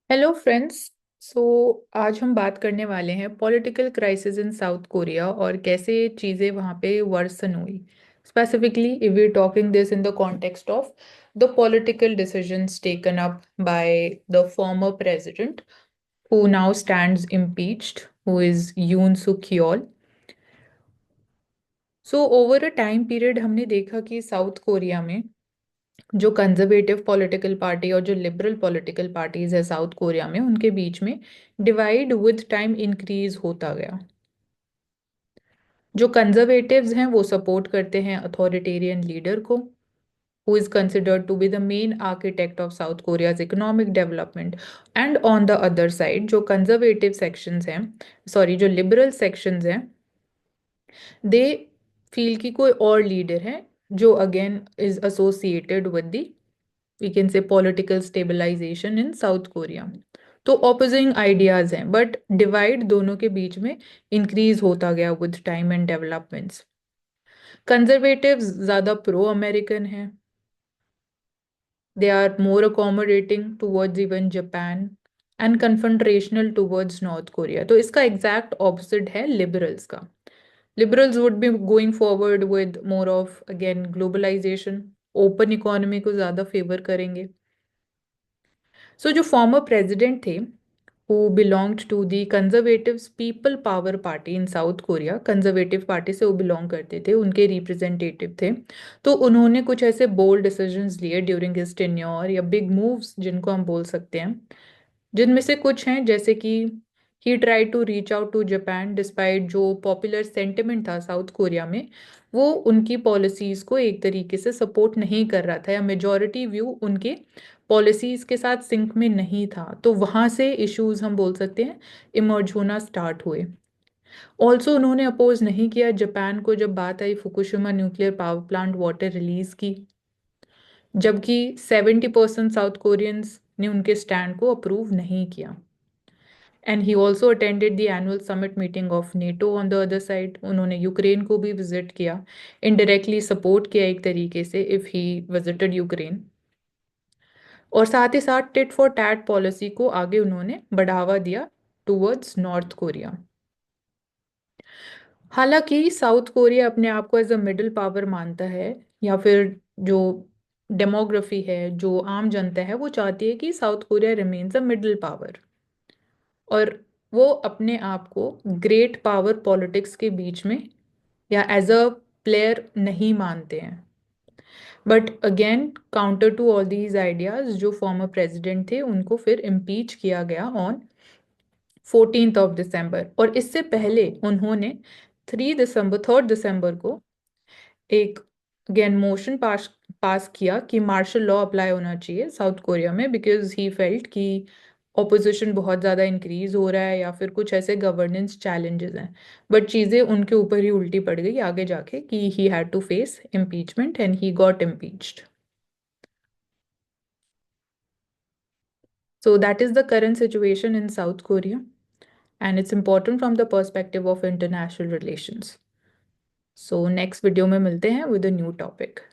Hello friends. सो आज हम बात करने वाले हैं political crisis in South Korea और कैसे चीज़ें वहाँ पे वर्सन हुई। Specifically if we talking this in the context of the political decisions taken up by the former president who now stands impeached, who is Yoon Suk yeol. So over a time period हमने देखा कि south Korea में जो conservative political party और जो liberal political parties है south Korea में, उनके बीच में डिवाइड विद टाइम इंक्रीज होता गया। जो कंजर्वेटिव्स हैं वो सपोर्ट करते हैं अथॉरिटेरियन लीडर को, who is considered to be the main architect of South Korea's economic development. And on the other side जो कंजर्वेटिव सेक्शंस हैं, सॉरी जो लिबरल सेक्शंस हैं, दे फील कि कोई और लीडर है जो again is associated with the, we can say, political stabilisation in South Korea. तो ऑपोजिंग आइडियाज हैं बट डिवाइड दोनों के बीच में इंक्रीज होता गया with time and developments. Conservatives ज्यादा प्रो अमेरिकन हैं, they are more accommodating towards even Japan and confrontational towards North Korea. तो इसका एग्जैक्ट ऑपोजिट है लिबरल्स का। Liberals would be going forward with more of again globalisation, open economy को ज्यादा favour करेंगे। So जो former president थे who belonged to the Conservatives People Power Party in south Korea, conservative party से वो belong करते थे, उनके रिप्रेजेंटेटिव थे। तो उन्होंने कुछ ऐसे बोल्ड डिसीजंस लिए ड्यूरिंग हिज टेन्योर, या बिग मूव्स जिनको हम बोल सकते हैं, जिनमें से कुछ हैं जैसे कि he try to reach out to Japan despite जो पॉपुलर सेंटिमेंट था साउथ कोरिया में, वो उनकी पॉलिसीज को एक तरीके से सपोर्ट नहीं कर रहा था, या मेजॉरिटी व्यू उनके पॉलिसीज के साथ सिंक में नहीं था। तो वहां से इश्यूज हम बोल सकते हैं इमर्ज होना स्टार्ट हुए। ऑल्सो उन्होंने अपोज नहीं किया जापान को जब बात आई Fukushima nuclear power plant water release की, जबकि 70% साउथ कोरियंस ने उनके स्टैंड को अप्रूव नहीं किया। And he also attended the annual summit meeting of NATO on the other side. उन्होंने यूक्रेन को भी विजिट किया, इनडायरेक्टली सपोर्ट किया एक तरीके से इफ ही विजिटेड यूक्रेन। और साथ ही साथ टिट फॉर टैट पॉलिसी को आगे उन्होंने बढ़ावा दिया टुवर्ड्स नॉर्थ कोरिया। हालांकि साउथ कोरिया अपने आप को एज अ मिडिल पावर मानता है, या फिर जो डेमोग्राफी है, जो आम जनता है, वो चाहती है कि south Korea remains a middle power, और वो अपने आप को ग्रेट पावर पॉलिटिक्स के बीच में या एज अ प्लेयर नहीं मानते हैं। But again counter to all these ideas, जो फॉर्मर प्रेसिडेंट थे उनको फिर इम्पीच किया गया ऑन 14 दिसंबर। और इससे पहले उन्होंने 3 दिसंबर को एक अगेन मोशन पास पास किया कि मार्शल लॉ अप्लाई होना चाहिए साउथ कोरिया में, बिकॉज ही फेल्ट कि ऑपोजिशन बहुत ज़्यादा इंक्रीज हो रहा है या फिर कुछ ऐसे गवर्नेंस चैलेंजेस हैं। बट चीज़ें उनके ऊपर ही उल्टी पड़ गई आगे जाके कि he had to face impeachment and he got impeached. So that is the current situation in South Korea, and it's important from the perspective of international relations. So next video में मिलते हैं with a new topic.